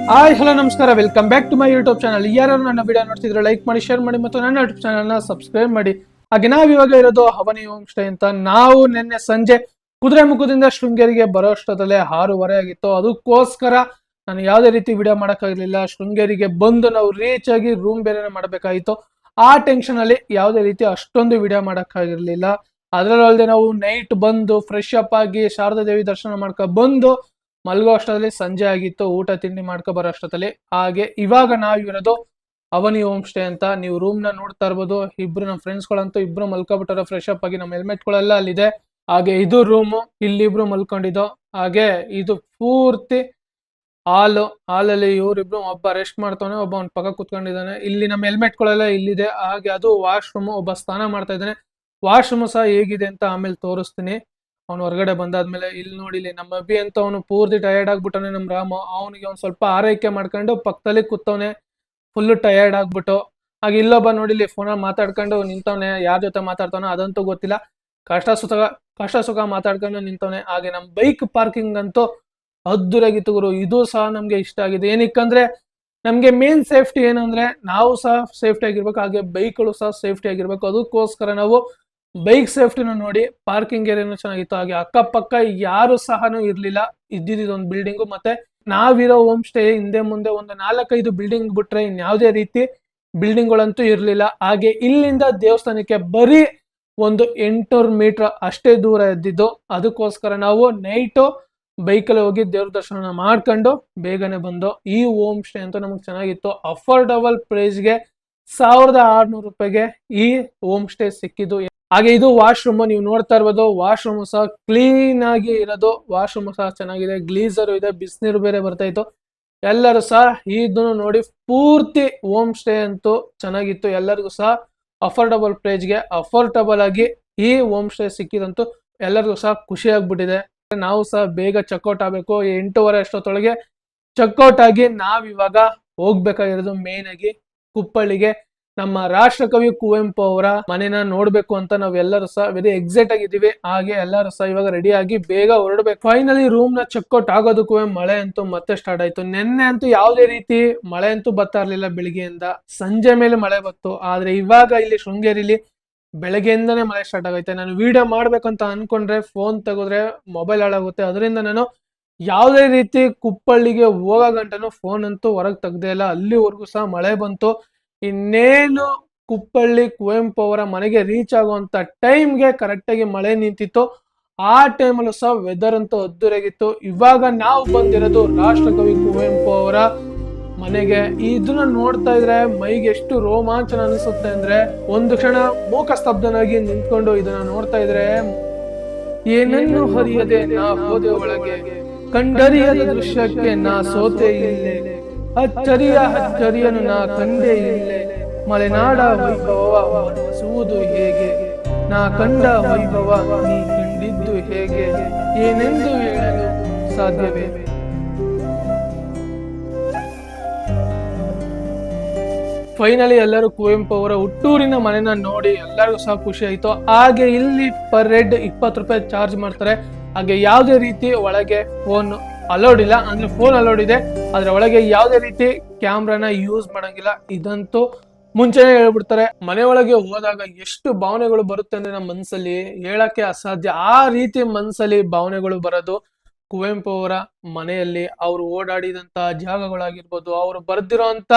Hi hello ನಮಸ್ಕಾರ, welcome back to my YouTube channel. ಯಾರು ನನ್ನ ವಿಡಿಯೋ ನೋಡ್ತಿದ್ರೆ ಲೈಕ್ ಮಾಡಿ, ಶೇರ್ ಮಾಡಿ ಮತ್ತು ನನ್ನ ಯೂಟ್ಯೂಬ್ ಚಾನಲ್ನ ಸಬ್ಸ್ಕ್ರೈಬ್ ಮಾಡಿ. ಹಾಗೆ ನಾವಿವಾಗ ಇರೋದು ಅವನಿ ಹೋಮ್ ಸ್ಟೇ ಅಂತ. ನಾವು ನಿನ್ನೆ ಸಂಜೆ ಕುದುರೆಮುಖದಿಂದ ಶೃಂಗೇರಿಗೆ ಬರೋ ಅಷ್ಟೊತ್ತಲ್ಲೇ 6:30 ಆಗಿತ್ತು. ಅದಕ್ಕೋಸ್ಕರ ನಾನು ಯಾವುದೇ ರೀತಿ ವಿಡಿಯೋ ಮಾಡೋಕ್ಕಾಗಲಿಲ್ಲ. ಶೃಂಗೇರಿಗೆ ಬಂದು ನಾವು ರೀಚ್ ಆಗಿ ರೂಮ್ ಬೇರೆ ಮಾಡಬೇಕಾಗಿತ್ತು. ಆ ಟೆನ್ಷನ್ ಅಲ್ಲಿ ಯಾವುದೇ ರೀತಿ ಅಷ್ಟೊಂದು ವಿಡಿಯೋ ಮಾಡೋಕ್ಕಾಗಿರ್ಲಿಲ್ಲ. ಅದರಲ್ಲದೆ ನಾವು ನೈಟ್ ಬಂದು ಫ್ರೆಶ್ ಅಪ್ ಆಗಿ ಶಾರದಾ ದೇವಿ ದರ್ಶನ ಮಾಡ್ಕೊ ಬಂದು ಮಲ್ಗೋ ಅಷ್ಟರಲ್ಲಿ ಸಂಜೆ ಆಗಿತ್ತು. ಊಟ ತಿಂಡಿ ಮಾಡ್ಕೊ ಬರೋ ಅಷ್ಟರಲ್ಲಿ. ಹಾಗೆ ಇವಾಗ ನಾವಿರೋದು ಅವನಿ ಹೋಮ್ ಸ್ಟೇ ಅಂತ. ನೀವು ರೂಮ್ ನ ನೋಡ್ತಾ ಇರ್ಬೋದು. ಇಬ್ರು ನಮ್ಮ ಫ್ರೆಂಡ್ಸ್ ಗಳಂತೂ ಇಬ್ರು ಮಲ್ಕೊಬಿಟ್ಟಾರ ಫ್ರೆಶ್ ಅಪ್ ಆಗಿ. ನಮ್ಮ ಹೆಲ್ಮೆಟ್ ಗಳೆಲ್ಲ ಅಲ್ಲಿದೆ. ಹಾಗೆ ಇದು ರೂಮು, ಇಲ್ಲಿಬ್ರು ಮಲ್ಕೊಂಡಿದ್ದು. ಹಾಗೆ ಇದು ಪೂರ್ತಿ ಹಾಲಲ್ಲಿ ಇವರಿಬ್ರು, ಒಬ್ಬ ರೆಸ್ಟ್ ಮಾಡ್ತಾನೆ, ಒಬ್ಬ ಅವ್ನ ಪಕ್ಕ ಕುತ್ಕೊಂಡಿದ್ದಾನೆ. ಇಲ್ಲಿ ನಮ್ಮ ಹೆಲ್ಮೆಟ್ ಗಳೆಲ್ಲ ಇಲ್ಲಿದೆ. ಹಾಗೆ ಅದು ವಾಶ್ರೂಮ್, ಒಬ್ಬ ಸ್ನಾನ ಮಾಡ್ತಾ ಇದ್ದಾನೆ. ವಾಶ್ರೂಮ್ ಸಹ ಹೇಗಿದೆ ಅಂತ ಆಮೇಲೆ ತೋರಿಸ್ತೀನಿ. ಅವ್ನು ಹೊರಗಡೆ ಬಂದಾದ್ಮೇಲೆ. ಇಲ್ಲಿ ನೋಡಿ, ಇಲ್ಲಿ ನಮ್ಮ ಅಭಿ ಅಂತ ಅವನು ಪೂರ್ತಿ ಟಯರ್ಡ್ ಆಗ್ಬಿಟ್ಟವನೆ. ನಮ್ಮ ರಾಮು ಅವನಿಗೆ ಒಂದ್ ಸ್ವಲ್ಪ ಆರೈಕೆ ಮಾಡ್ಕೊಂಡು ಪಕ್ಕದಲ್ಲಿ ಕೂತವನೆ, ಫುಲ್ ಟಯರ್ಡ್ ಆಗ್ಬಿಟ್ಟು. ಹಾಗೆ ಇಲ್ಲೊಬ್ಬ ನೋಡಿ, ಇಲ್ಲಿ ಫೋನಲ್ಲಿ ಮಾತಾಡ್ಕೊಂಡು ನಿಂತವನೆ. ಯಾರ ಜೊತೆ ಮಾತಾಡ್ತಾನೋ ಅದಂತೂ ಗೊತ್ತಿಲ್ಲ. ಕಷ್ಟ ಸುಖ ಮಾತಾಡ್ಕೊಂಡು ನಿಂತವನೆ. ಹಾಗೆ ನಮ್ಮ ಬೈಕ್ ಪಾರ್ಕಿಂಗ್ ಅಂತೂ ಅದ್ದೂರಾಗಿತ್ತು ಗುರು. ಇದು ಸಹ ನಮ್ಗೆ ಇಷ್ಟ ಆಗಿದೆ. ಏನಕ್ಕಂದ್ರೆ ನಮ್ಗೆ ಮೇನ್ ಸೇಫ್ಟಿ ಏನಂದ್ರೆ ನಾವು ಸಹ ಸೇಫ್ಟಿ ಆಗಿರ್ಬೇಕು, ಹಾಗೆ ಬೈಕ್ಗಳು ಸಹ ಸೇಫ್ಟಿ ಆಗಿರ್ಬೇಕು. ಅದಕ್ಕೋಸ್ಕರ ನಾವು ಬೈಕ್ ಸೇಫ್ಟಿನ ನೋಡಿ ಪಾರ್ಕಿಂಗ್ ಏರಿಯಾನು ಚೆನ್ನಾಗಿತ್ತು. ಹಾಗೆ ಅಕ್ಕಪಕ್ಕ ಯಾರು ಸಹ ಇರ್ಲಿಲ್ಲ. ಇದ್ದಿದ್ದೊಂದು ಬಿಲ್ಡಿಂಗು, ಮತ್ತೆ ನಾವಿರೋ ಹೋಮ್ ಸ್ಟೇ ಹಿಂದೆ ಮುಂದೆ ಒಂದು 4-5 ಬಿಲ್ಡಿಂಗ್ ಬಿಟ್ರೆ ಇನ್ಯಾವುದೇ ರೀತಿ ಬಿಲ್ಡಿಂಗ್ ಗಳಂತೂ ಇರ್ಲಿಲ್ಲ. ಹಾಗೆ ಇಲ್ಲಿಂದ ದೇವಸ್ಥಾನಕ್ಕೆ ಬರೀ ಒಂದು 800 ಮೀಟರ್ ಅಷ್ಟೇ ದೂರ ಇದ್ದಿದ್ದು. ಅದಕ್ಕೋಸ್ಕರ ನಾವು ನೈಟು ಬೈಕಲ್ಲಿ ಹೋಗಿ ದೇವ್ರ ದರ್ಶನ ಮಾಡ್ಕೊಂಡು ಬೇಗನೆ ಬಂದು. ಈ ಹೋಮ್ ಸ್ಟೇ ಅಂತೂ ನಮ್ಗೆ ಚೆನ್ನಾಗಿತ್ತು. ಅಫೋರ್ಡಬಲ್ ಪ್ರೈಸ್ಗೆ 1600 ರೂಪಾಯಿಗೆ ಈ ಹೋಮ್ ಸ್ಟೇ ಸಿಕ್ಕಿದ್ದು. ಹಾಗೆ ಇದು ವಾಶ್ರೂಮ್, ನೀವು ನೋಡ್ತಾ ಇರ್ಬೋದು. ವಾಶ್ರೂಮ್ ಸಹ ಕ್ಲೀನ್ ಆಗಿ ಇರೋದು. ವಾಶ್ರೂಮ್ ಸಹ ಚೆನ್ನಾಗಿದೆ. ಗ್ಲೀಸರ್ ಇದೆ, ಬಿಸಿನೀರು ಬೇರೆ ಬರ್ತಾ ಇತ್ತು. ಎಲ್ಲರೂ ಸಹ ಇದನ್ನು ನೋಡಿ ಪೂರ್ತಿ ಹೋಮ್ ಸ್ಟೇ ಅಂತೂ ಚೆನ್ನಾಗಿತ್ತು. ಎಲ್ಲರಿಗೂ ಸಹ ಅಫೋರ್ಡಬಲ್ ಪ್ರೈಸ್ಗೆ ಅಫೋರ್ಡಬಲ್ ಆಗಿ ಈ ಹೋಮ್ ಸ್ಟೇ ಸಿಕ್ಕಿದಂತೂ ಎಲ್ಲರಿಗೂ ಸಹ ಖುಷಿ ಆಗ್ಬಿಟ್ಟಿದೆ. ನಾವು ಸಹ ಬೇಗ ಚೆಕ್ಔಟ್ ಆಗ್ಬೇಕು. 8:30 ಅಷ್ಟೊತ್ತೊಳಗೆ ಚೆಕ್ಔಟ್ ಆಗಿ ನಾವಿವಾಗ ಹೋಗ್ಬೇಕಾಗಿರೋದು ಮೇನ್ ಆಗಿ ಕುಪ್ಪಳ್ಳಿಗೆ. ನಮ್ಮ ರಾಷ್ಟ್ರಕವಿ ಕುವೆಂಪು ಅವರ ಮನೆನ ನೋಡ್ಬೇಕು ಅಂತ ನಾವೆಲ್ಲರೂ ಸಹ ವೆರಿ ಎಕ್ಸೈಟ್ ಆಗಿದ್ದೀವಿ. ಹಾಗೆ ಎಲ್ಲರೂ ಸಹ ಇವಾಗ ರೆಡಿ ಆಗಿ ಬೇಗ ಹೊರಡ್ಬೇಕು. ಫೈನಲಿ ರೂಮ್ ನ ಚೆಕ್ಔಟ್ ಆಗೋದಕ್ಕೂ ಮಳೆ ಅಂತೂ ಮತ್ತೆ ಸ್ಟಾರ್ಟ್ ಆಯ್ತು. ನಿನ್ನೆ ಅಂತೂ ಯಾವುದೇ ರೀತಿ ಮಳೆ ಅಂತೂ ಬರ್ತಾ ಇರ್ಲಿಲ್ಲ. ಬೆಳಿಗ್ಗೆಯಿಂದ ಸಂಜೆ ಮೇಲೆ ಮಳೆ ಬಂತು. ಆದ್ರೆ ಇವಾಗ ಇಲ್ಲಿ ಶೃಂಗೇರಿಲಿ ಬೆಳಗ್ಗೆಯಿಂದನೇ ಮಳೆ ಸ್ಟಾರ್ಟ್ ಆಗೈತೆ. ನಾನು ವಿಡಿಯೋ ಮಾಡ್ಬೇಕಂತ ಅನ್ಕೊಂಡ್ರೆ ಫೋನ್ ತೆಗೆದ್ರೆ ಮೊಬೈಲ್ ಹಾಳಾಗುತ್ತೆ. ಅದರಿಂದ ನಾನು ಯಾವುದೇ ರೀತಿ ಕುಪ್ಪಳ್ಳಿಗೆ ಹೋಗೋ ಗಂಟನು ಫೋನ್ ಅಂತೂ ಹೊರಗೆ ತೆಗ್ದೇ ಇಲ್ಲ. ಅಲ್ಲಿವರೆಗೂ ಸಹ ಮಳೆ ಬಂತು. ಇನ್ನೇನು ಕುಪ್ಪಳ್ಳಿ ಕುವೆಂಪು ಅವರ ಮನೆಗೆ ರೀಚ್ ಆಗುವಂತ ಟೈಮ್ಗೆ ಕರೆಕ್ಟಾಗಿ ಮಳೆ ನಿಂತಿತ್ತು. ಆ ಟೈಮಲ್ಲೂ ಸಹ ವೆದರ್ ಅಂತೂ ಅದ್ದೂರಾಗಿತ್ತು. ಇವಾಗ ನಾವು ಬಂದಿರೋದು ರಾಷ್ಟ್ರಕವಿ ಕುವೆಂಪು ಅವರ ಮನೆಗೆ. ಇದನ್ನ ನೋಡ್ತಾ ಇದ್ರೆ ಮೈಗೆ ಎಷ್ಟು ರೋಮಾಂಚನ ಅನಿಸುತ್ತೆ ಅಂದ್ರೆ ಒಂದು ಕ್ಷಣ ಮೂಕ ಸ್ತಬ್ಧನಾಗಿ ನಿಂತ್ಕೊಂಡು ಇದನ್ನ ನೋಡ್ತಾ ಇದ್ರೆ ಏನನ್ನು ಹರಿಯದೆ ನಾ ಹೋದೆ ಒಳಗೆ, ಕಂಡರಿಯದ ದೃಶ್ಯಕ್ಕೆ ನಾ ಸೋತೆ ಇಲ್ಲೇ, ಅಚ್ಚರಿಯನು ನಾ ಕಂಡೆ ಇಲ್ಲೇ, ಮಲೆನಾಡ ವೈಭವ ಮನಸುವುದು ಹೇಗೆ, ನಾ ಕಂಡ ವೈಭವ ನೀ ಕಂಡಿದ್ದು ಹೇಗೆ, ಏನೆಂದು ಹೇಳಲು ಸಾಧ್ಯವೇ. ಫೈನಲಿ ಎಲ್ಲರೂ ಕುವೆಂಪು ಅವರ ಹುಟ್ಟೂರಿನ ಮನೆನ ನೋಡಿ ಎಲ್ಲರಿಗೂ ಸಹ ಖುಷಿ ಆಯ್ತು. ಹಾಗೆ ಇಲ್ಲಿ ಪರ್ ಹೆಡ್ 20 ರೂಪಾಯಿ ಚಾರ್ಜ್ ಮಾಡ್ತಾರೆ. ಹಾಗೆ ಯಾವುದೇ ರೀತಿ ಒಳಗೆ ಫೋನ್ ಅಲೋಡ್ ಇಲ್ಲ. ಅಂದ್ರೆ ಫೋನ್ ಅಲೋಡ್ ಇದೆ, ಆದ್ರೆ ಒಳಗೆ ಯಾವುದೇ ರೀತಿ ಕ್ಯಾಮ್ರಾನ ಯೂಸ್ ಮಾಡಂಗಿಲ್ಲ. ಇದಂತೂ ಮುಂಚೆನೆ ಹೇಳ್ಬಿಡ್ತಾರೆ. ಮನೆ ಒಳಗೆ ಹೋದಾಗ ಎಷ್ಟು ಭಾವನೆಗಳು ಬರುತ್ತೆ ಅಂದ್ರೆ ನಮ್ಮ ಮನ್ಸಲ್ಲಿ ಹೇಳಕ್ಕೆ ಅಸಾಧ್ಯ. ಆ ರೀತಿ ಮನ್ಸಲ್ಲಿ ಭಾವನೆಗಳು ಬರೋದು ಕುವೆಂಪು ಅವರ ಮನೆಯಲ್ಲಿ. ಅವರು ಓಡಾಡಿದಂತ ಜಾಗಗಳಾಗಿರ್ಬೋದು, ಅವರು ಬರ್ದಿರೋಂತ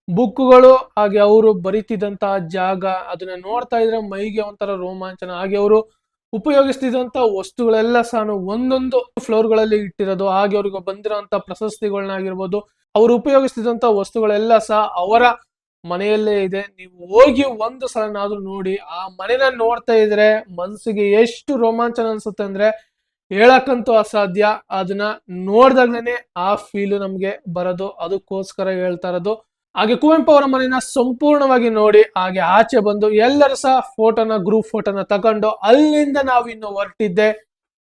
ಬುಕ್ಗಳು, ಹಾಗೆ ಅವರು ಬರೀತಿದ್ದಂತ ಜಾಗ, ಅದನ್ನ ನೋಡ್ತಾ ಇದ್ರೆ ಮೈಗೆ ಒಂಥರ ರೋಮಾಂಚನ. ಹಾಗೆ ಅವರು ಉಪಯೋಗಿಸ್ತಿದ್ದಂತ ವಸ್ತುಗಳೆಲ್ಲ ಸಹ ಒಂದೊಂದು ಫ್ಲೋರ್ ಗಳಲ್ಲಿ ಇಟ್ಟಿರೋದು. ಹಾಗೆ ಅವ್ರಿಗೆ ಬಂದಿರೋಂತ ಪ್ರಶಸ್ತಿಗಳನ್ನಾಗಿರ್ಬೋದು, ಅವರು ಉಪಯೋಗಿಸ್ತಿದ್ದಂತ ವಸ್ತುಗಳೆಲ್ಲ ಸಹ ಅವರ ಮನೆಯಲ್ಲೇ ಇದೆ. ನೀವು ಹೋಗಿ ಒಂದು ಸಲನಾದ್ರೂ ನೋಡಿ. ಆ ಮನೆನ ನೋಡ್ತಾ ಇದ್ರೆ ಮನ್ಸಿಗೆ ಎಷ್ಟು ರೋಮಾಂಚನ ಅನ್ಸುತ್ತೆ ಅಂದ್ರೆ ಹೇಳಕ್ಕಂತೂ ಅಸಾಧ್ಯ. ಅದನ್ನ ನೋಡ್ದಾಗ್ಲೇನೆ ಆ ಫೀಲ್ ನಮ್ಗೆ ಬರೋದು. ಅದಕ್ಕೋಸ್ಕರ ಹೇಳ್ತಾ ಇರೋದು. ಹಾಗೆ ಕುವೆಂಪು ಅವರ ಮನೆಯನ್ನ ಸಂಪೂರ್ಣವಾಗಿ ನೋಡಿ ಹಾಗೆ ಆಚೆ ಬಂದು ಎಲ್ಲರೂ ಸಹ ಗ್ರೂಪ್ ಫೋಟೋನ ತಗೊಂಡು ಅಲ್ಲಿಂದ ನಾವು ಇನ್ನು ಹೊರಟಿದ್ದೆ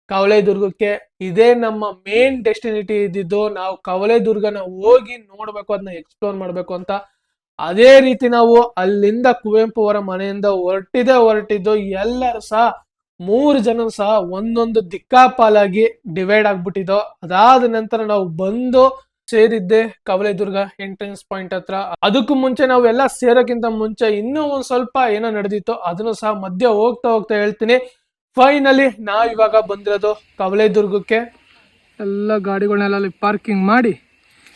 ಕವಲೇದುರ್ಗಕ್ಕೆ. ಇದೇ ನಮ್ಮ ಮೇನ್ ಡೆಸ್ಟಿನಿಟಿ ಇದ್ದಿದ್ದು. ನಾವು ಕವಲೇದುರ್ಗನ ಹೋಗಿ ನೋಡ್ಬೇಕು, ಅದನ್ನ ಎಕ್ಸ್ಪ್ಲೋರ್ ಮಾಡ್ಬೇಕು ಅಂತ. ಅದೇ ರೀತಿ ನಾವು ಅಲ್ಲಿಂದ ಕುವೆಂಪು ಅವರ ಮನೆಯಿಂದ ಹೊರಟಿದ್ದು. ಎಲ್ಲರೂ ಸಹ 3 ಜನ ಸಹ ಒಂದೊಂದು ದಿಕ್ಕಾಪಾಲಾಗಿ ಡಿವೈಡ್ ಆಗ್ಬಿಟ್ಟಿದ್ದು. ಅದಾದ ನಂತರ ನಾವು ಬಂದು ಸೇರಿದ್ದೆ ಕವಲೇದುರ್ಗ ಎಂಟ್ರೆನ್ಸ್ ಪಾಯಿಂಟ್ ಹತ್ರ. ಅದಕ್ಕೂ ಮುಂಚೆ ನಾವೆಲ್ಲ ಸೇರೋಕ್ಕಿಂತ ಮುಂಚೆ ಇನ್ನೂ ಒಂದ್ ಸ್ವಲ್ಪ ಏನೋ ನಡೆದಿತ್ತು, ಅದನ್ನು ಸಹ ಮಧ್ಯ ಹೋಗ್ತಾ ಹೋಗ್ತಾ ಹೇಳ್ತೀನಿ. ಫೈನಲಿ ನಾವ್ ಇವಾಗ ಬಂದಿರೋದು ಕವಲೇದುರ್ಗಕ್ಕೆ. ಎಲ್ಲ ಗಾಡಿಗಳನ್ನೆಲ್ಲ ಅಲ್ಲಿ ಪಾರ್ಕಿಂಗ್ ಮಾಡಿ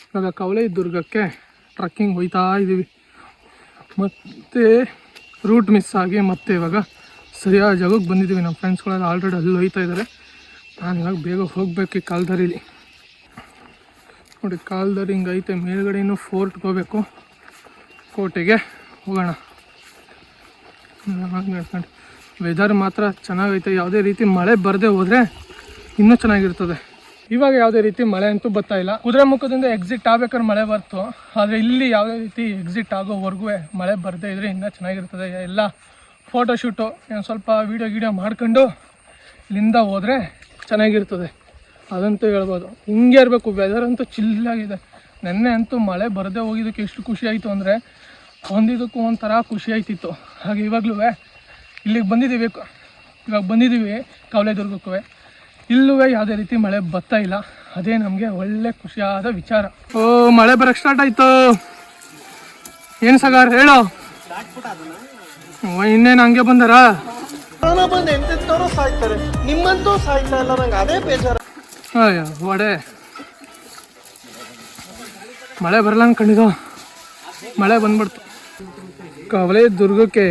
ಇವಾಗ ಕವಲೇದುರ್ಗಕ್ಕೆ ಟ್ರಕ್ಕಿಂಗ್ ಹೋಯ್ತಾ ಇದ್ದೀವಿ. ಮತ್ತೆ ರೂಟ್ ಮಿಸ್ ಆಗಿ ಮತ್ತೆ ಇವಾಗ ಸರಿಯಾದ ಜಾಗಕ್ಕೆ ಬಂದಿದ್ದೀವಿ. ನಮ್ಮ ಫ್ರೆಂಡ್ಸ್ಗಳೆಲ್ಲ ಆಲ್ರೆಡಿ ಅಲ್ಲಿ ಹೋಯ್ತಾ ಇದ್ದಾರೆ. ನಾನು ಇವಾಗ ಬೇಗ ಹೋಗ್ಬೇಕು ಈ ಕಾಲ್ದಾರಿಲಿ. ನೋಡಿ ಕಾಲ್ದಾರಿ ಹಿಂಗೆ ಐತೆ, ಮೇಲ್ಗಡೆ ಇನ್ನೂ ಫೋರ್ಟ್ಗೆ ಹೋಗ್ಬೇಕು, ಕೋಟೆಗೆ ಹೋಗೋಣ. ನಡ್ಕೊಂಡು ವೆದರ್ ಮಾತ್ರ ಚೆನ್ನಾಗೈತೆ, ಯಾವುದೇ ರೀತಿ ಮಳೆ ಬರದೆ ಹೋದರೆ ಇನ್ನೂ ಚೆನ್ನಾಗಿರ್ತದೆ. ಇವಾಗ ಯಾವುದೇ ರೀತಿ ಮಳೆ ಅಂತೂ ಬರ್ತಾ ಇಲ್ಲ. ಕುದುರೆಮುಖದಿಂದ ಎಕ್ಸಿಟ್ ಆಗ್ಬೇಕಾದ್ರೆ ಮಳೆ ಬರ್ತು, ಆದರೆ ಇಲ್ಲಿ ಯಾವುದೇ ರೀತಿ ಎಕ್ಸಿಟ್ ಆಗೋವರೆಗೂ ಮಳೆ ಬರದೇ ಇದ್ರೆ ಇನ್ನೂ ಚೆನ್ನಾಗಿರ್ತದೆ. ಎಲ್ಲ ಫೋಟೋಶೂಟು ಸ್ವಲ್ಪ ವೀಡಿಯೋ ಮಾಡ್ಕೊಂಡು ಇಲ್ಲಿಂದ ಹೋದರೆ ಚೆನ್ನಾಗಿರ್ತದೆ, ಅದಂತೂ ಹೇಳ್ಬೋದು. ಹಿಂಗೆ ಇರಬೇಕು, ವೆದರ್ ಅಂತೂ ಚಿಲ್ಲಾಗಿದೆ. ನೆನ್ನೆ ಅಂತೂ ಮಳೆ ಬರದೇ ಹೋಗಿದ್ದಕ್ಕೆ ಎಷ್ಟು ಖುಷಿ ಆಯಿತು ಅಂದರೆ ಒಂದಿದ್ದಕ್ಕೂ ಒಂಥರ ಖುಷಿ ಆಯ್ತಿತ್ತು. ಹಾಗೆ ಇವಾಗಲೂ ಇಲ್ಲಿಗೆ ಬಂದಿದ್ದೀವಿ, ಇವಾಗ ಬಂದಿದ್ದೀವಿ ಕವಲೇದುರ್ಗಕ್ಕೂ. ಇಲ್ಲೂ ಯಾವುದೇ ರೀತಿ ಮಳೆ ಬರ್ತಾ ಇಲ್ಲ, ಅದೇ ನಮಗೆ ಒಳ್ಳೆ ಖುಷಿಯಾದ ವಿಚಾರ. ಓ ಮಳೆ ಬರೋಕ್ಕೆ ಸ್ಟಾರ್ಟ್ ಆಯಿತು. ಏನು ಸಗಾರ್ ಹೇಳೋ, ಇನ್ನೇನು ಹಂಗೆ ಬಂದಾರ? ಬಂದು ಎಂತೆಂತವ್ರು ಸಾಯ್ತಾರೆ, ನಿಮ್ಮಂತೂ ಸಾಯ್ತಾ ಇಲ್ಲ, ನಂಗೆ ಅದೇ ಬೇಜಾರ. ಅಯ್ಯೋ ಒಡೆ ಮಳೆ ಬರಲ್ಲ ಅನ್ಕೊಂಡಿದ್ದು, ಮಳೆ ಬಂದ್ಬಿಡ್ತು. ಕವಲೇದುರ್ಗಕ್ಕೆ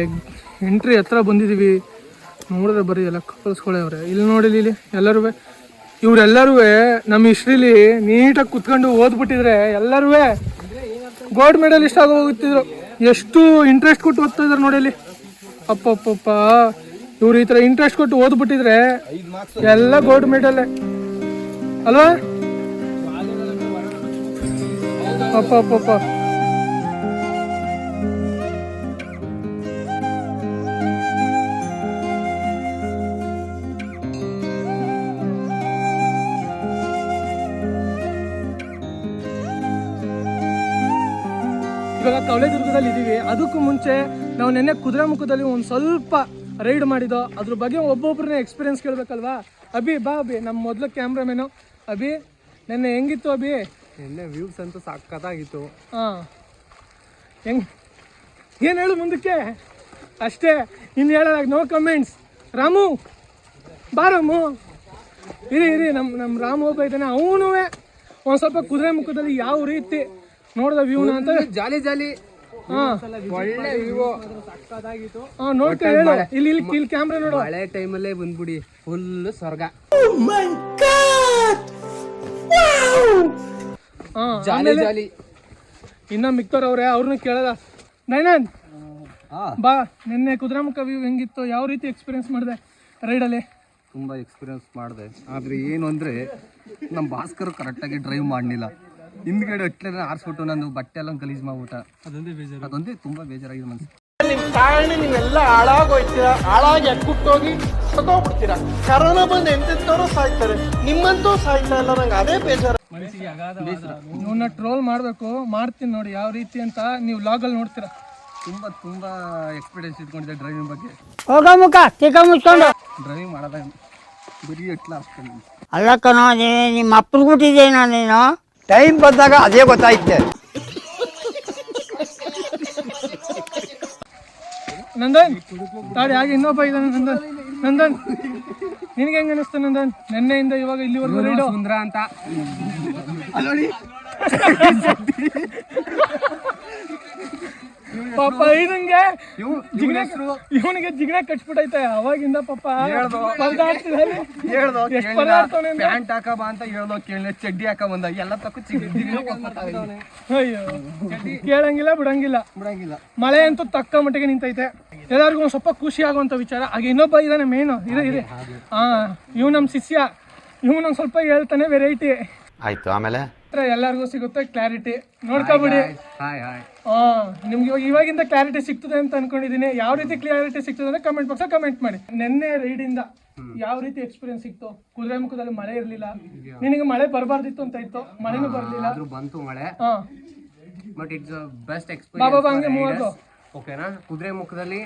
ಎಂಟ್ರಿ ಹತ್ರ ಬಂದಿದ್ದೀವಿ. ನೋಡಿದ್ರೆ ಬರೀ ಎಲ್ಲ ಕಪಲ್ಸ್ಗಳವ್ರೆ. ಇಲ್ಲಿ ನೋಡಿಲಿ, ಇಲ್ಲಿ ಎಲ್ಲರೂ ಇವರೆಲ್ಲರೂ ನಮ್ಮ ಹಿಸ್ಟ್ರಿಲಿ ನೀಟಾಗಿ ಕುತ್ಕೊಂಡು ಓದ್ಬಿಟ್ಟಿದ್ರೆ ಎಲ್ಲರೂ ಗೋಲ್ಡ್ ಮೆಡಲಿಸ್ಟ್ ಆಗಿ ಹೋಗುತ್ತಿದ್ರು. ಎಷ್ಟು ಇಂಟ್ರೆಸ್ಟ್ ಕೊಟ್ಟು ಓದ್ತಾ ಇದ್ದಾರೆ ನೋಡಿ ಇಲ್ಲಿ. ಅಪ್ಪಪ್ಪಪ್ಪ, ಇವ್ರು ಈ ಥರ ಇಂಟ್ರೆಸ್ಟ್ ಕೊಟ್ಟು ಓದ್ಬಿಟ್ಟಿದ್ರೆ ಎಲ್ಲ ಗೋಲ್ಡ್ ಮೆಡಲ್ಲೇ ಅಲ್ವಾ? ಅಪ್ಪಪ್ಪಪ್ಪ, ಇವಾಗ ಕವಲೇದುರ್ಗದಲ್ಲಿ ಇದ್ದೀವಿ. ಅದಕ್ಕೂ ಮುಂಚೆ ನಾವು ನೆನ್ನೆ ಕುದುರೆಮುಖದಲ್ಲಿ ಒಂದು ಸ್ವಲ್ಪ ರೈಡ್ ಮಾಡಿದ್ದೋ, ಅದ್ರ ಬಗ್ಗೆ ಒಬ್ಬೊಬ್ಬರನ್ನೇ ಎಕ್ಸ್ಪೀರಿಯನ್ಸ್ ಕೇಳಬೇಕಲ್ವಾ. ಅಭಿ ಬಾ, ಅಭಿ ನಮ್ಮ ಮೊದಲು ಕ್ಯಾಮ್ರಾಮೇನು. ಅಭಿ ನೆನ್ನೆ ಹೆಂಗಿತ್ತು ಅಭಿ? ನೆನ್ನೆ ವ್ಯೂಸ್ ಅಂತೂ ಸಕ್ಕತ್ತಾಗಿತ್ತು. ಹಾಂ, ಏನು ಹೇಳು ಮುಂದಕ್ಕೆ? ಅಷ್ಟೇ, ಇನ್ನು ಹೇಳೋದಾಗ ನೋ ಕಮೆಂಟ್ಸ್. ರಾಮು ಬಾ, ರಾಮು ಇರಿ ನಮ್ಮ ರಾಮು ಒಬ್ಬ ಇದ್ದಾನೆ, ಅವನು ಒಂದು ಸ್ವಲ್ಪ ಕುದುರೆಮುಖದಲ್ಲಿ ಯಾವ ರೀತಿ ನೋಡ್ದ ವ್ಯೂನ ಅಂತ ಜಾಲಿ ಒಳ್ಳೆ ವ್ಯೂ ಸಕ್ಕತ್ತಾಗಿತ್ತು. ನೋಡ್ತಾ ಹೇಳು, ಇಲ್ಲಿ ಕ್ಯಾಮ್ರಾ ನೋಡು. ಮಳೆ ಟೈಮಲ್ಲೇ ಬಂದ್ಬಿಡಿ, ಫುಲ್ ಸ್ವರ್ಗ. ಜಾಲಿ ಇನ್ನ ಮಿಕ್ತವ್ರವ್ರೆ, ಅವ್ರನ್ನ ಕೇಳದ. ನೈನನ್ ಬಾ, ನಿನ್ನೆ ಕುದುರೆಮುಖ ವ್ಯೂ ಹೆಂಗಿತ್ತು, ಯಾವ ರೀತಿ ಎಕ್ಸ್ಪೀರಿಯನ್ಸ್ ಮಾಡಿದೆ ರೈಡಲ್ಲಿ? ತುಂಬ ಎಕ್ಸ್ಪೀರಿಯನ್ಸ್ ಮಾಡಿದೆ, ಆದರೆ ಏನು ಅಂದರೆ ನಮ್ಮ ಭಾಸ್ಕರ್ ಕರೆಕ್ಟಾಗಿ ಡ್ರೈವ್ ಮಾಡಲಿಲ್ಲ. ಹಿಂದ್ಗಡೆ ಅಟ್ಲೇ ಆರಿಸ್ಬಿಟ್ಟು ನಂದು ಬಟ್ಟೆ ಎಲ್ಲ ಗಲೀಜ್ ಮಾಡ್ಬಿಟ್ಟ. ಅದೊಂದೇ ತುಂಬ ಬೇಜಾರಾಗಿದೆ ಮನಸ್ಸು. ನಿಮ್ಮ ಕಾರಣ ನೀವೆಲ್ಲ ಹಾಳಾಗೋಯ್ತೀರಾ, ಹಾಳಾಗಿ ಅಕ್ಕುಟ್ಟೋಗಿ ಸತ್ತೋಗ್ಬಿಡ್ತೀರಾ. ಕರೋನಾ ಬಂದು ಎಂತೆಂತವ್ರು ಸಾಯ್ತಾರೆ, ನಿಮ್ಮಂತೂ ಸಾಯ್ತಾ ಇಲ್ಲ, ನಂಗೆ ಅದೇ ಬೇಜಾರು. ಇವನ್ನ ಟ್ರೋಲ್ ಮಾಡಬೇಕು, ಮಾಡ್ತೀನಿ ನೋಡಿ ಯಾವ ರೀತಿ ಅಂತ. ನೀವು ಲಾಗಲ್ಲಿ ನೋಡ್ತೀರಾ. ತುಂಬ ಎಕ್ಸ್ಪೀರಿಯನ್ಸ್ ಇಟ್ಕೊಂಡಿದ್ದೆ ಡ್ರೈವಿಂಗ್ ಬಗ್ಗೆ. ಡ್ರೈವಿಂಗ್ ಮಾಡೋದ ಬರೀ ಎಟ್ಲ ಅಷ್ಟೇ. ಅಲ್ಲ ಕಣೋ, ನಿಮ್ಮ ಅಪ್ಪನ ಕೊಟ್ಟಿದ್ದೇನೋ ನೀನು. ಟೈಮ್ ಬಂದಾಗ ಅದೇ ಗೊತ್ತಾಯ್ತೆ. ನಂದನ್ ತಾಡಿ, ಹಾಗೆ ಇನ್ನೊಬ್ಬ ಇದ್ದಾನೆ ನಂದನ್. ನಿನಗೆ ಹೆಂಗ ಅನಿಸ್ತು ನಂದನ್, ನೆನ್ನೆಯಿಂದ ಇವಾಗ ಇಲ್ಲಿವರೆಗೂ ರೈಡು? ಸುಂದ್ರ ಅಂತ ಪಾಪ ಇವನಿಗೆ ಜಿಗಣೆ ಕಟ್ಸ್ಬಿಟ್ಟೈತೆ ಅವಾಗಿಂದ. ಪಾಪ ಪ್ಯಾಂಟ್ ಹಾಕ ಬಾ ಅಂತ ಹೇಳ್ದೋ ಕೇಳ, ಚಡ್ಡಿ ಹಾಕ ಬಂದ ಎಲ್ಲ ತಕ್ಕ ಅಯ್ಯೋ, ಕೇಳಂಗಿಲ್ಲ ಬಿಡಂಗಿಲ್ಲ. ಮಳೆ ಅಂತೂ ತಕ್ಕ ಮಟ್ಟಿಗೆ ನಿಂತೈತೆ. ಎಲ್ಲರಿಗೂ ಒಂದ್ ಸ್ವಲ್ಪ ಖುಷಿ ಆಗುವಂತ ವಿಚಾರ. ಹಾಗೆ ಇನ್ನೊಬ್ಬ ಇದಾನೆ ಮೇನು, ಇದೆ ಇವ್ ನಮ್ ಶಿಷ್ಯ. ಇವ್ ಸ್ವಲ್ಪ ಹೇಳ್ತಾನೆ ವೆರೈಟಿ. ಆಯ್ತು, ಆಮೇಲೆ ಎಲ್ಲರಿಗೂ ಸಿಗುತ್ತೆ ಕ್ಲಾರಿಟಿ, ನೋಡ್ಕೊಬಿಡಿ. ನಿಮ್ಗೆ ಇವಾಗಿಂದ ಕ್ಲಾರಿಟಿ ಸಿಗ್ತದೆ ಅಂತ ಅನ್ಕೊಂಡಿದೀನಿ. ಯಾವ ರೀತಿ ಕ್ಲಾರಿಟಿ ಸಿಗ್ತದೆ ಅಂದ್ರೆ ಕಮೆಂಟ್ ಬಾಕ್ಸ್ ಕಮೆಂಟ್ ಮಾಡಿ. ನೆನ್ನೆ ರೈಡಿಂದ ಯಾವ ರೀತಿ ಎಕ್ಸ್ಪೀರಿಯನ್ಸ್ ಸಿಕ್ತು? ಕುದುರೆಮುಖದಲ್ಲಿ ಮಳೆ ಇರ್ಲಿಲ್ಲ, ನಿನಗೆ ಮಳೆ ಬರಬಾರ್ದಿತ್ತು ಅಂತ ಇತ್ತು, ಮಳೆನೂ ಬರ್ಲಿಲ್ಲ, ಬಂತು ಮಳೆ. But it's best experience. ಓಕೆನಾ? ಕುದುರೆಮುಖದಲ್ಲಿ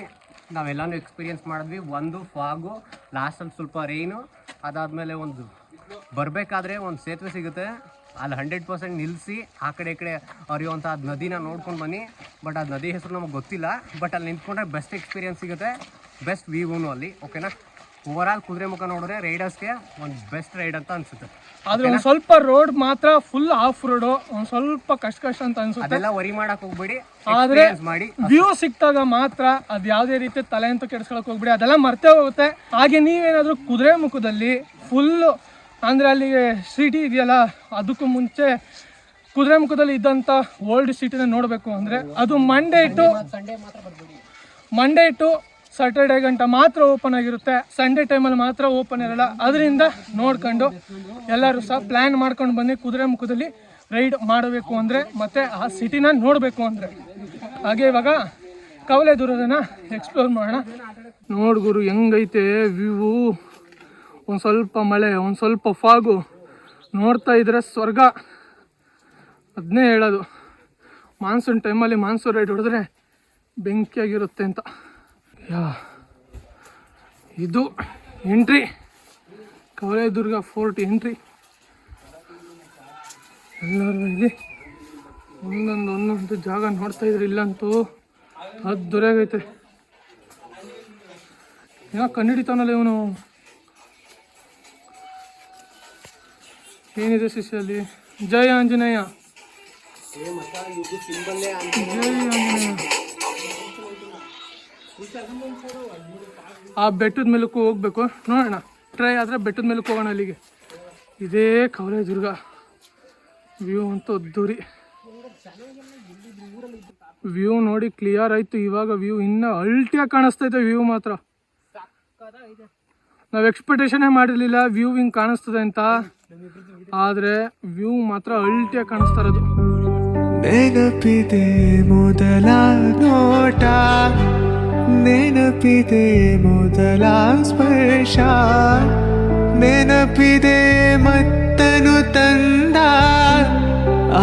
ನಾವೆಲ್ಲಾನು ಎಕ್ಸ್ಪೀರಿಯನ್ಸ್ ಮಾಡಿದ್ವಿ. ಒಂದು ಫಾಗು, ಲಾಸ್ಟಲ್ಲಿ ಸ್ವಲ್ಪ ರೈನು, ಅದಾದ್ಮೇಲೆ ಒಂದು ಬರಬೇಕಾದ್ರೆ ಒಂದು ಸೇತುವೆ ಸಿಗುತ್ತೆ, ಅಲ್ಲಿ 100% ನಿಲ್ಲಿಸಿ ಆ ಕಡೆ ಈ ಕಡೆ ಹರಿಯುವಂಥ ಅದು ನದಿನ ನೋಡ್ಕೊಂಡು ಬನ್ನಿ. ಬಟ್ ಅದು ನದಿ ಹೆಸರು ನಮಗೆ ಗೊತ್ತಿಲ್ಲ, ಬಟ್ ಅಲ್ಲಿ ನಿಂತ್ಕೊಂಡ್ರೆ ಬೆಸ್ಟ್ ಎಕ್ಸ್ಪೀರಿಯನ್ಸ್ ಸಿಗುತ್ತೆ, ಬೆಸ್ಟ್ ವ್ಯೂನು ಅಲ್ಲಿ. ಓಕೆನಾ, ಓವರಾಲ್ ಕುದುರೆಮುಖ ನೋಡಿದ್ರೆ ರೈಡರ್ಸ್ಗೆ ಒಂದು ಬೆಸ್ಟ್ ರೈಡ್ ಅಂತ ಅನ್ಸುತ್ತೆ. ಆದ್ರೆ ಒಂದು ಸ್ವಲ್ಪ ರೋಡ್ ಮಾತ್ರ ಫುಲ್ ಆಫ್ ರೋಡು, ಒಂದು ಸ್ವಲ್ಪ ಕಷ್ಟ ಅಂತ ಅನ್ಸುತ್ತೆ. ಅದೆಲ್ಲ ವರಿ ಮಾಡಕ್ ಹೋಗ್ಬೇಡಿ, ಆದ್ರೆ ಮಾಡಿ ವ್ಯೂ ಸಿಕ್ತಾಗ ಮಾತ್ರ ಅದ್ ಯಾವ್ದೇ ರೀತಿ ತಲೆ ಅಂತ ಕೆಡ್ಸ್ಕೊಳಕ್ ಹೋಗ್ಬಿಡಿ, ಅದೆಲ್ಲ ಮರ್ತೇ ಹೋಗುತ್ತೆ. ಹಾಗೆ ನೀವೇನಾದ್ರೂ ಕುದುರೆಮುಖದಲ್ಲಿ ಫುಲ್ ಅಂದ್ರೆ ಅಲ್ಲಿ ಸಿಟಿ ಇದೆಯಲ್ಲ, ಅದಕ್ಕೂ ಮುಂಚೆ ಕುದುರೆಮುಖದಲ್ಲಿ ಇದ್ದಂಥ ಓಲ್ಡ್ ಸಿಟಿನ ನೋಡಬೇಕು ಅಂದರೆ ಅದು ಮಂಡೇ ಟು ಸ್ಯಾಟರ್ಡೇ ಗಂಟ ಮಾತ್ರ ಓಪನ್ ಆಗಿರುತ್ತೆ. ಸಂಡೇ ಟೈಮಲ್ಲಿ ಮಾತ್ರ ಓಪನ್ ಇರಲ್ಲ. ಅದರಿಂದ ನೋಡ್ಕೊಂಡು ಎಲ್ಲರೂ ಸಹ ಪ್ಲ್ಯಾನ್ ಮಾಡ್ಕೊಂಡು ಬನ್ನಿ ಕುದುರೆಮುಖದಲ್ಲಿ ರೈಡ್ ಮಾಡಬೇಕು ಅಂದರೆ, ಮತ್ತು ಆ ಸಿಟಿನ ನೋಡಬೇಕು ಅಂದರೆ. ಹಾಗೆ ಇವಾಗ ಕವಲೆದುರ್ಗನ ಎಕ್ಸ್ಪ್ಲೋರ್ ಮಾಡೋಣ. ನೋಡು ಗುರು ಹೆಂಗೈತೆ ವ್ಯೂ, ಒಂದು ಸ್ವಲ್ಪ ಮಳೆ, ಒಂದು ಸ್ವಲ್ಪ ಫಾಗು, ನೋಡ್ತಾ ಇದ್ರೆ ಸ್ವರ್ಗ. ಅದನ್ನೇ ಹೇಳೋದು, ಮಾನ್ಸೂನ್ ಟೈಮಲ್ಲಿ ಮಾನ್ಸೂನ್ ರೈಡ್ ಹೊಡೆದ್ರೆ ಬೆಂಕಿಯಾಗಿರುತ್ತೆ ಅಂತ. ಇದು ಎಂಟ್ರಿ, ಕವಲೆದುರ್ಗ ಫೋರ್ಟ್ ಎಂಟ್ರಿ. ಎಲ್ಲರೂ ಇಲ್ಲಿ ಒಂದೊಂದು ಜಾಗ ನೋಡ್ತಾ ಇದ್ರೆ ಇಲ್ಲಂತೂ ಅದ್ದೂರಿಯಾಗೈತೆ. ಏನೋ ಕಂಡಿಡಿತಾನಲ್ಲ ಇವನು. ಏನಿದೆ ಶಿಷ್ಯಲ್ಲಿ? ಜೈ ಆಂಜನೇಯ, ಜೈ ಆಂಜನೇಯ. ಆ ಬೆಟ್ಟದ ಮೇಲಕ್ಕೂ ಹೋಗ್ಬೇಕು, ನೋಡೋಣ. ಟ್ರೈ ಆದರೆ ಬೆಟ್ಟದ ಮೇಲಕ್ಕೆ ಹೋಗೋಣ. ಅಲ್ಲಿಗೆ ಇದೇ ಕವಲೆದುರ್ಗ. ವ್ಯೂ ಅಂತೂ ಅದ್ದೂರಿ. ವ್ಯೂ ನೋಡಿ ಕ್ಲಿಯರ್ ಆಯ್ತು. ಇವಾಗ ವ್ಯೂ ಇನ್ನೂ ಅಲ್ಟಿಯಾಗಿ ಕಾಣಿಸ್ತೈತೆ. ವ್ಯೂ ಮಾತ್ರ ನಾವು ಎಕ್ಸ್ಪೆಕ್ಟೇಷನೇ ಮಾಡಿರಲಿಲ್ಲ ವ್ಯೂ ಹಿಂಗೆ ಕಾಣಿಸ್ತದೆ ಅಂತ, ಆದರೆ ವ್ಯೂ ಮಾತ್ರ ಅಲ್ಟಿಯಾಗಿ ಕಾಣಿಸ್ತಾ ಇರೋದು. ನೆನಪಿದೆ ಮೊದಲ ನೋಟ, ನೆನಪಿದೆ ಮೊದಲ ಸ್ಪರ್ಶ, ನೆನಪಿದೆ ಮತ್ತನು ತಂದ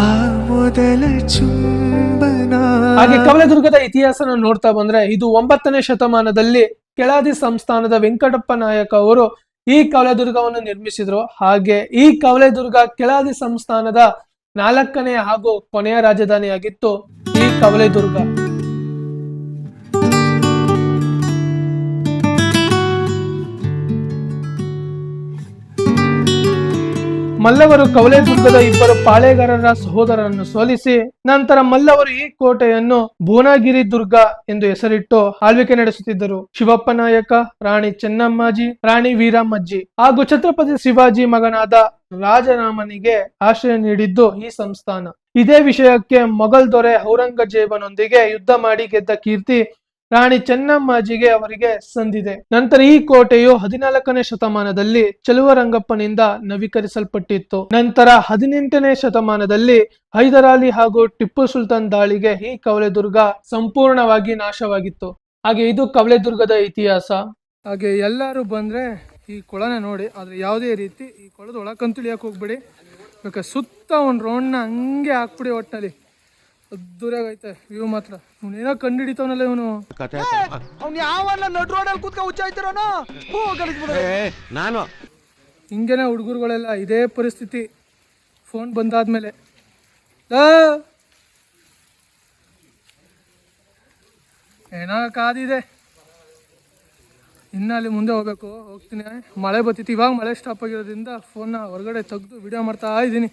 ಆ ಮೊದಲ ಚುಂಬನ. ಹಾಗೆ ಕವಲೆದುರ್ಗದ ಇತಿಹಾಸನ ನೋಡ್ತಾ ಬಂದ್ರೆ, ಇದು 9ನೇ ಶತಮಾನದಲ್ಲಿ ಕೆಳದಿ ಸಂಸ್ಥಾನದ ವೆಂಕಟಪ್ಪ ನಾಯಕ ಅವರು ಈ ಕವಲೆದುರ್ಗವನ್ನು ನಿರ್ಮಿಸಿದ್ರು. ಹಾಗೆ ಈ ಕವಲೆದುರ್ಗ ಕೆಳದಿ ಸಂಸ್ಥಾನದ 4ನೇ ಹಾಗೂ ಕೊನೆಯ ರಾಜಧಾನಿಯಾಗಿತ್ತು ಈ ಕವಲೆದುರ್ಗ. ಮಲ್ಲವರು ಕವಲೆದುರ್ಗದ ಇಬ್ಬರು ಪಾಳೆಗಾರರ ಸಹೋದರರನ್ನು ಸೋಲಿಸಿ ನಂತರ ಮಲ್ಲವರು ಈ ಕೋಟೆಯನ್ನು ಭುವನಗಿರಿ ದುರ್ಗ ಎಂದು ಹೆಸರಿಟ್ಟು ಆಳ್ವಿಕೆ ನಡೆಸುತ್ತಿದ್ದರು. ಶಿವಪ್ಪ ನಾಯಕ, ರಾಣಿ ಚೆನ್ನಮ್ಮಾಜಿ, ರಾಣಿ ವೀರಮ್ಮಜ್ಜಿ ಹಾಗೂ ಛತ್ರಪತಿ ಶಿವಾಜಿ ಮಗನಾದ ರಾಜರಾಮನಿಗೆ ಆಶ್ರಯ ನೀಡಿದ್ದು ಈ ಸಂಸ್ಥಾನ. ಇದೇ ವಿಷಯಕ್ಕೆ ಮೊಘಲ್ ದೊರೆ ಔರಂಗಜೇಬನೊಂದಿಗೆ ಯುದ್ಧ ಮಾಡಿ ಗೆದ್ದ ಕೀರ್ತಿ ರಾಣಿ ಚೆನ್ನಮ್ಮಾಜಿಗೆ ಅವರಿಗೆ ಸಂದಿದೆ. ನಂತರ ಈ ಕೋಟೆಯು 14ನೇ ಶತಮಾನದಲ್ಲಿ ಚಲುವರಂಗಪ್ಪನಿಂದ ನವೀಕರಿಸಲ್ಪಟ್ಟಿತ್ತು. ನಂತರ 18ನೇ ಶತಮಾನದಲ್ಲಿ ಹೈದರಾಲಿ ಹಾಗೂ ಟಿಪ್ಪು ಸುಲ್ತಾನ್ ದಾಳಿಗೆ ಈ ಕವಲೆದುರ್ಗ ಸಂಪೂರ್ಣವಾಗಿ ನಾಶವಾಗಿತ್ತು. ಹಾಗೆ ಇದು ಕವಲೆದುರ್ಗದ ಇತಿಹಾಸ. ಹಾಗೆ ಎಲ್ಲರೂ ಬಂದ್ರೆ ಈ ಕೊಳನ ನೋಡಿ, ಆದ್ರೆ ಯಾವುದೇ ರೀತಿ ಈ ಕೊಳದ ಒಳಕಂತೂ ಇಳಿಯಕ್ಕೆ ಹೋಗ್ಬೇಡಿ. ಬೇಕಾದ್ರೆ ಸುತ್ತ ಒಂದು ರೌಂಡ್ನ ಹಂಗೆ ಹಾಕ್ಬಿಡಿ. ಒಟ್ಟಿನಲ್ಲಿ ಅದ್ದೂರಿಯಾಗೈತೆ ವ್ಯೂ ಮಾತ್ರ. ಇವನೇನೋ ಕಂಡು ಹಿಡಿತಾವನಲ್ಲ ಇವನು. ನಾನು ಹಿಂಗೇನೆ ಹುಡುಗರುಗಳೆಲ್ಲ ಇದೇ ಪರಿಸ್ಥಿತಿ. ಫೋನ್ ಬಂದಾದ್ಮೇಲೆ ಏನೋ ಕಾದಿದೆ. ಇನ್ನು ಅಲ್ಲಿ ಮುಂದೆ ಹೋಗ್ತೀನಿ. ಮಳೆ ಬರ್ತಿತ್ತು, ಇವಾಗ ಮಳೆ ಸ್ಟಾಪ್ ಆಗಿರೋದ್ರಿಂದ ಫೋನ್ನ ಹೊರಗಡೆ ತೆಗೆದು ವಿಡಿಯೋ ಮಾಡ್ತಾ ಇದ್ದೀನಿ.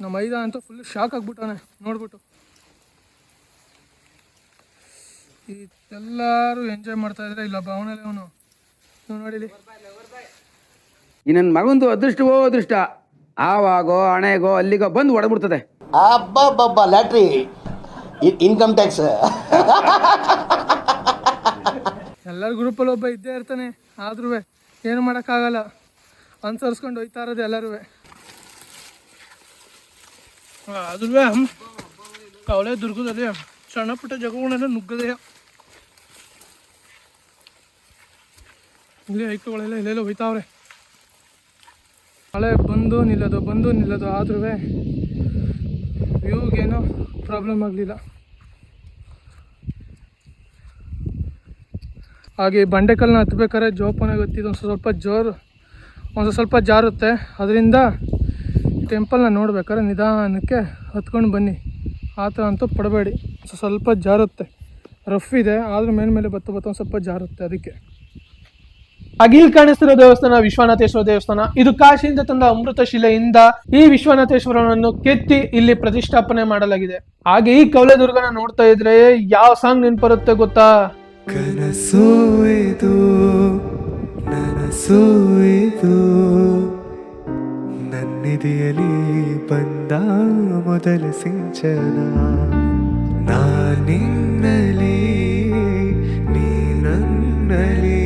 ನಮ್ಮ ಮೈದ ಅಂತೂ ಫುಲ್ ಶಾಕ್ ಆಗ್ಬಿಟ್ಟವನೆ ನೋಡ್ಬಿಟ್ಟು. ಎಲ್ಲರೂ ಎಂಜಾಯ್ ಮಾಡ್ತಾ ಇದ್ರೆ ಇಲ್ಲ ಭಾವನೆಲ್ಲ ಇವನು ನೋಡಿಲಿ. ಈ ನನ್ನ ಮಗಂದು ಅದೃಷ್ಟವೋ ಅದೃಷ್ಟ, ಆವಾಗೋ ಹಣೆಗೋ ಅಲ್ಲಿಗೋ ಬಂದು ಹೊಡೆದ್ಬಿಡ್ತದೆ. ಅಬ್ಬಬ್ಬಬ್ಬ ಲ್ಯಾಟ್ರಿ, ಇನ್ಕಮ್ ಟ್ಯಾಕ್ಸ್. ಎಲ್ಲರ ಗ್ರೂಪಲ್ಲಿ ಒಬ್ಬ ಇದ್ದೇ ಇರ್ತಾನೆ. ಆದ್ರೂ ಏನು ಮಾಡೋಕ್ಕಾಗಲ್ಲ, ಅನುಸರಿಸ್ಕೊಂಡು ಹೋಯ್ತಾ ಇರೋದು ಎಲ್ಲರೂ. ಆದ್ರೂ ಕವಲೆದುರ್ಗದಲ್ಲಿ ಸಣ್ಣ ಪುಟ್ಟ ಜಾಗಗಳನ್ನೆಲ್ಲ ನುಗ್ಗದೆ. ಇಲ್ಲಿ ಐಕ್ಳುಗಳೆಲ್ಲ ಎಲ್ಲೆಲ್ಲ ಹೋಯ್ತಾವ್ರೆ. ಮಳೆ ಬಂದು ನಿಲ್ಲೋದು ಆದ್ರೂ ವ್ಯೂಗೇನೋ ಪ್ರಾಬ್ಲಮ್ ಆಗಲಿಲ್ಲ. ಹಾಗೆ ಬಂಡೆಕಲ್ಲನ್ನ ಹತ್ಬೇಕಾದ್ರೆ ಜೋಪಾನಾಗಿ ಹತ್ತಿದ್ದು ಒಂದು ಸ್ವಲ್ಪ ಜಾರುತ್ತೆ. ಅದರಿಂದ ಟೆಂಪಲ್ನ ನೋಡ್ಬೇಕಾದ್ರೆ ನಿಧಾನಕ್ಕೆ ಹತ್ಕೊಂಡು ಬನ್ನಿ, ಆ ಥರ ಅಂತೂ ಪಡಬೇಡಿ. ಸ್ವಲ್ಪ ಜಾರುತ್ತೆ, ರಫ್ ಇದೆ, ಆದ್ರೂ ಮೇಲೆ ಬತ್ತ ಒಂದು ಸ್ವಲ್ಪ ಜಾರುತ್ತೆ. ಅದಕ್ಕೆ ಹಾಗೆ ಇಲ್ಲಿ ಕಾಣಿಸ್ತಿರೋ ದೇವಸ್ಥಾನ ವಿಶ್ವನಾಥೇಶ್ವರ ದೇವಸ್ಥಾನ. ಇದು ಕಾಶಿಯಿಂದ ತಂದ ಅಮೃತ ಶಿಲೆಯಿಂದ ಈ ವಿಶ್ವನಾಥೇಶ್ವರನನ್ನು ಕೆತ್ತಿ ಇಲ್ಲಿ ಪ್ರತಿಷ್ಠಾಪನೆ ಮಾಡಲಾಗಿದೆ. ಹಾಗೆ ಈ ಕವಲೆದುರ್ಗನ ನೋಡ್ತಾ ಇದ್ರೆ ಯಾವ ಸಾಂಗ್ ನೆನ್ಪರುತ್ತೆ ಗೊತ್ತಾ? ಕನಸು ಇದು ನನಸು ಇದು ನನ್ನಿದೆಯಲಿ ಬಂದ ಮೊದಲ ಸಿಂಚನ, ನಾನಿನ್ನಲಿ ನೀ ನನ್ನಲಿ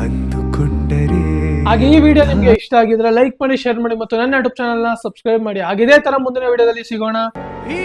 ಅಂದುಕೊಂಡರೆ. ಹಾಗೆ ಈ ವಿಡಿಯೋ ನಿಮ್ಗೆ ಇಷ್ಟ ಆಗಿದ್ರೆ ಲೈಕ್ ಮಾಡಿ, ಶೇರ್ ಮಾಡಿ ಮತ್ತು ನನ್ನ ಯೂಟ್ಯೂಬ್ ಚಾನಲ್ ನ ಸಬ್ಸ್ಕ್ರೈಬ್ ಮಾಡಿ. ಹಾಗೆ ಇದೇ ತರ ಮುಂದಿನ ವಿಡಿಯೋದಲ್ಲಿ ಸಿಗೋಣ. ಈ